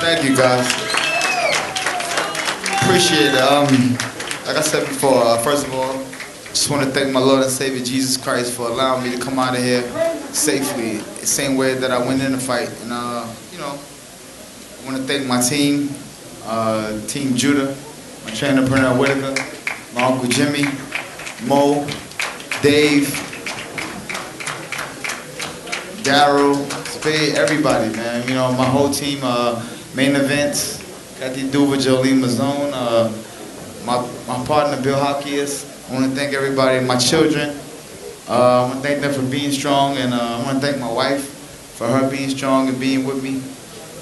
Thank you, guys. Appreciate it. Like I said before, first of all, just want to thank my Lord and Savior Jesus Christ for allowing me to come out of here safely, the same way that I went in the fight. And you know, I want to thank my team, Team Judah, my trainer Bernard Whitaker, my Uncle Jimmy, Mo, Dave, Daryl, Spade, everybody, man. You know, my whole team, main events, Kathy Duva, Jolene Mazzone, my partner Bill Hockeys. I want to thank everybody, my children. I want to thank them for being strong, and I want to thank my wife for her being strong and being with me.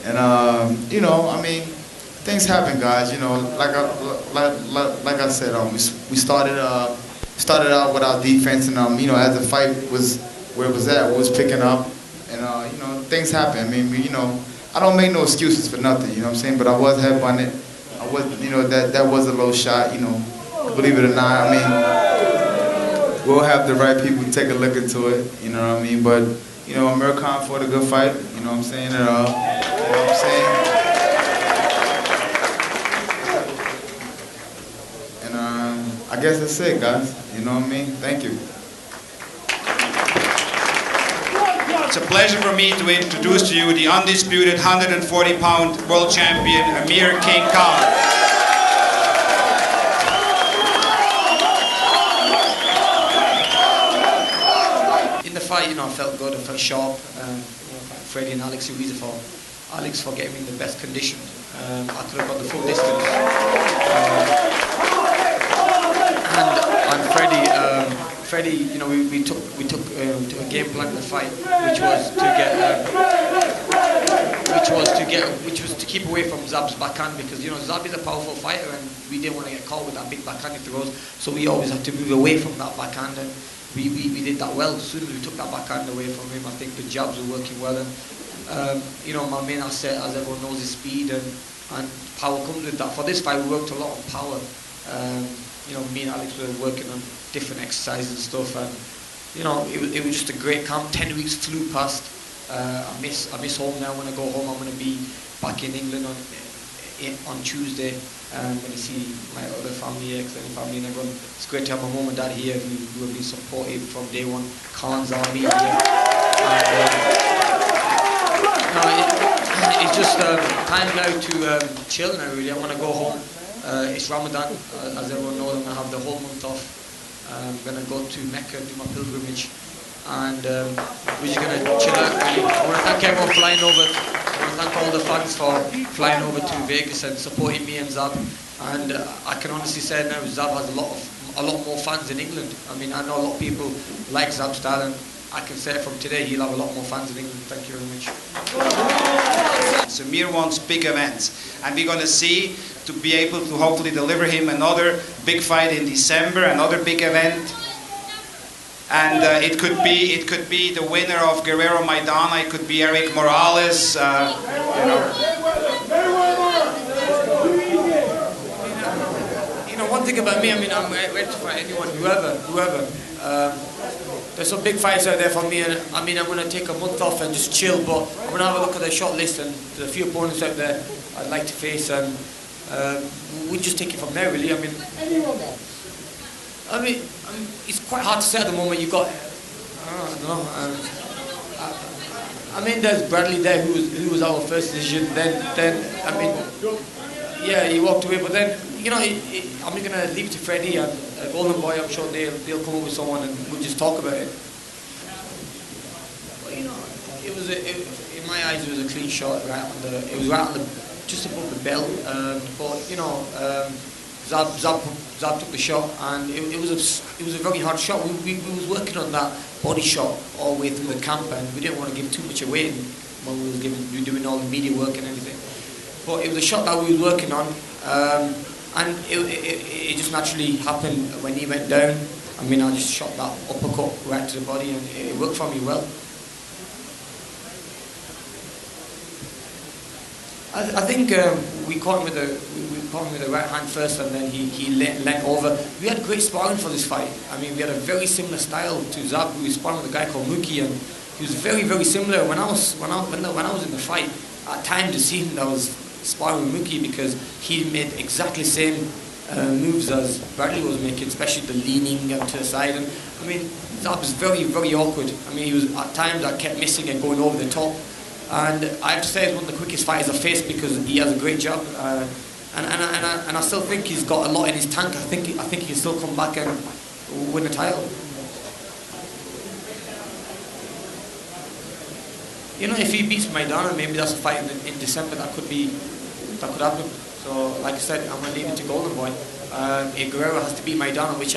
And you know, I mean, things happen, guys. You know, like I said, we started out with our defense, and you know, as the fight was where it was at, we was picking up, and you know, things happen. I mean, you know, I don't make no excuses for nothing. You know what I'm saying? But I was headbutted. I was, you know, that was a low shot. You know, believe it or not. I mean, we'll have the right people take a look into it. You know what I mean? But you know, Amir fought a good fight. You know what I'm saying? And, you know what I'm saying? And I guess that's it, guys. You know what I mean? Thank you. It's a pleasure for me to introduce to you the undisputed 140-pound world champion, Amir King Khan. In the fight, you know, I felt good, I felt sharp. You know, Freddie and Alex Ruiz for getting me in the best condition. I could have got the full distance. And Freddie, you know, we took a game plan in the fight, which was to keep away from Zab's backhand, because you know Zab is a powerful fighter, and we didn't want to get caught with that big backhand he throws. So we always had to move away from that backhand, and we did that well. As soon as we took that backhand away from him, I think the jabs were working well. And you know, my main asset, as everyone knows, is speed, and power comes with that. For this fight, we worked a lot on power. You know, me and Alex were working on different exercises and stuff, and you know, it was just a great camp. 10 weeks flew past. I miss home now. When I go home, I'm going to be back in England on Tuesday. I'm going to see my other family, extended family, and everyone. It's great to have my mum and dad here who have been supportive from day one. Khan's army here. It's just time now to chill now. Really, I want to go home. It's Ramadan, as everyone knows. I'm going to have the whole month off. I'm going to go to Mecca, do my pilgrimage, and we're just going to chill out. Really. I want to thank everyone flying over. I want to thank all the fans for flying over to Vegas and supporting me and Zab. And I can honestly say now Zab has a lot more fans in England. I mean, I know a lot of people like Zab's style, and I can say from today he'll have a lot more fans in England. Thank you very much. So Amir wants big events, and we're going to see to be able to hopefully deliver him another big fight in December, another big event, and it could be the winner of Guerrero Maidana, it could be Eric Morales. You know, one thing about me, I mean, I'm ready to fight anyone, whoever. There's some big fights out there for me, and I mean, I'm going to take a month off and just chill, but I'm going to have a look at the short list, and there's a few opponents out there I'd like to face, and we just take it from there, really. I mean, it's quite hard to say at the moment. You got, I don't know. I mean, there's Bradley there, who was our first decision. Then I mean, yeah, he walked away. But then, you know, I'm going to leave it to Freddie and Golden Boy. I'm sure they'll come up with someone, and we'll just talk about it. But you know, in my eyes, it was a clean shot. It was right on just above the belt. But you know, Zab took the shot, and it was a very hard shot. We was working on that body shot all the way through the camp, and we didn't want to give too much away when we were doing all the media work and everything. But it was a shot that we were working on, and it just naturally happened when he went down. I mean, I just shot that uppercut right to the body, and it worked for me well. I think we caught him with the right hand first, and then he leant over. We had great sparring for this fight. I mean, we had a very similar style to Zab. We were sparring with a guy called Mookie, and he was very, very similar. When I was in the fight, at times it seemed I was sparring with Mookie because he made exactly the same moves as Bradley was making, especially the leaning to the side. And I mean, that was very, very awkward. I mean, he was at times I kept missing and going over the top. And I have to say, it's one of the quickest fighters I've faced because he has a great job. And I still think he's got a lot in his tank. I think he can still come back and win a title. You know, if he beats Maidana, maybe that's a fight in December that could happen. So, like I said, I'm gonna leave it to Golden Boy. If Guerrero has to beat Maidana, which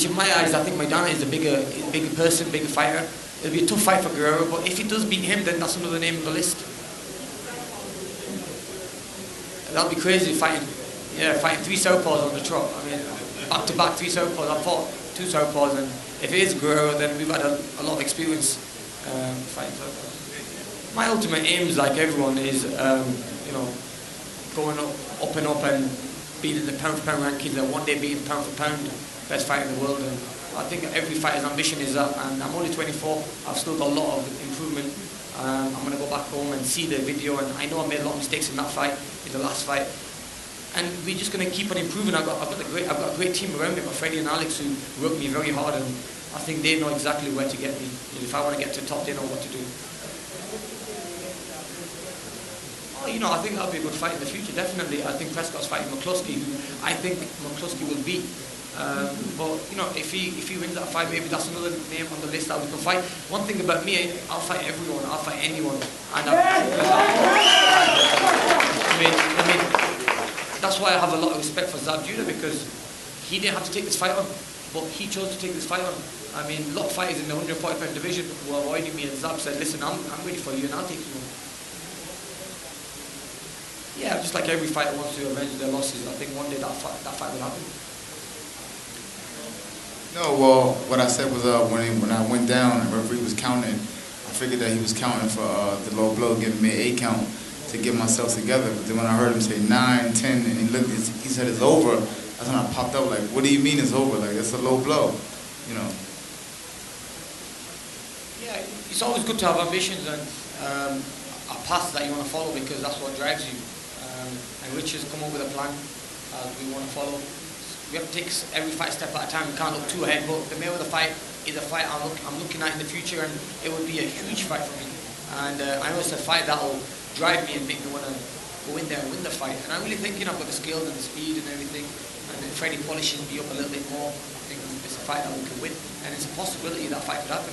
in my eyes, I think Maidana is a bigger person, bigger fighter. It'll be a tough fight for Guerrero, but if he does beat him, then that's another name on the list. That'll be crazy fighting three southpaws on the trot. I mean, back-to-back three southpaws. I fought two southpaws, and if it is Guerrero, then we've had a lot of experience fighting southpaws. My ultimate aims, like everyone, is you know, going up and beating the pound-for-pound rankings, and one day beating pound-for-pound best fighter in the world. And I think every fighter's ambition is that. And I'm only 24. I've still got a lot of improvement. I'm going to go back home and see the video, and I know I made a lot of mistakes in that fight, in the last fight. And we're just going to keep on improving. I've got a great team around me, my Freddie and Alex, who work me very hard, and I think they know exactly where to get me. If I want to get to the top, they know what to do. Oh, you know, I think that'll be a good fight in the future, definitely. I think Prescott's fighting McCluskey, who I think McCluskey will beat. But you know, if he wins that fight, maybe that's another name on the list that we can fight. One thing about me, I'll fight everyone, I'll fight anyone, and I mean, that's why I have a lot of respect for Zab Judah, because he didn't have to take this fight on, but he chose to take this fight on. I mean, a lot of fighters in the 145-pound division were avoiding me, and Zab said, "Listen, I'm ready for you, and I'll take you on." Yeah, just like every fighter wants to avenge their losses, I think one day that fight will happen. No, well, what I said was when I went down and the referee was counting, I figured that he was counting for the low blow, giving me an 8 count to get myself together. But then when I heard him say 9, 10, and he said it's over, that's when I popped up like, what do you mean it's over? Like, it's a low blow, you know. Yeah, it's always good to have ambitions and a path that you want to follow, because that's what drives you. And Rich has come up with a plan we want to follow. We have to take every fight step at a time. We can't look too ahead, but the Mayweather fight is a fight I'm looking at in the future, and it would be a huge fight for me. And I know it's a fight that will drive me and make me want to go in there and win the fight. And I really think, you know, I've got the skills and the speed and everything, and if Freddie polishes me up a little bit more, I think it's a fight that we can win, and it's a possibility that fight could happen.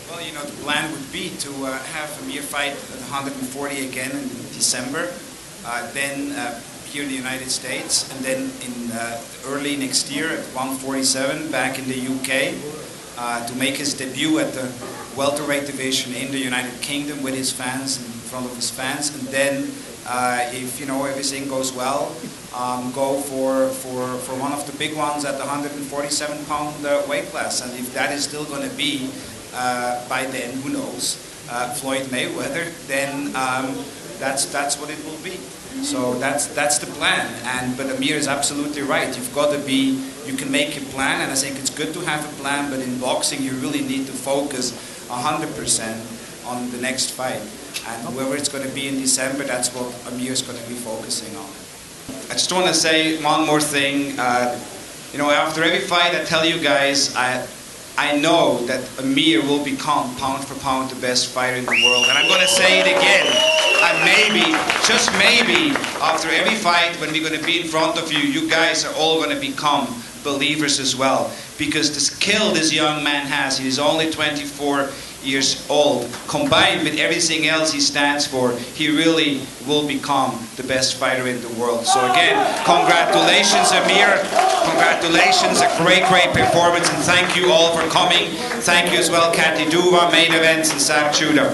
Well, you know, the plan would be to have Amir fight at 140 again in December, then here in the United States, and then in early next year at 147 back in the UK to make his debut at the welterweight division in the United Kingdom with his fans, in front of his fans, and then if you know everything goes well, go for one of the big ones at the 147-pound weight class. And if that is still going to be by then, who knows, Floyd Mayweather, then that's what it will be. So that's the plan. But Amir is absolutely right. You've got to be. You can make a plan, and I think it's good to have a plan. But in boxing, you really need to focus 100% on the next fight. And whoever it's going to be in December, that's what Amir is going to be focusing on. I just want to say one more thing. You know, after every fight, I tell you guys, I know that Amir will become pound for pound the best fighter in the world. And I'm going to say it again. And maybe, just maybe, after every fight, when we're going to be in front of you, you guys are all going to become believers as well. Because the skill this young man has, he is only 24 years old, combined with everything else he stands for, he really will become the best fighter in the world. So again, congratulations, Amir. Congratulations, a great performance, and thank you all for coming. Thank you as well, Kathy Duva, Main Events, and Zab Judah.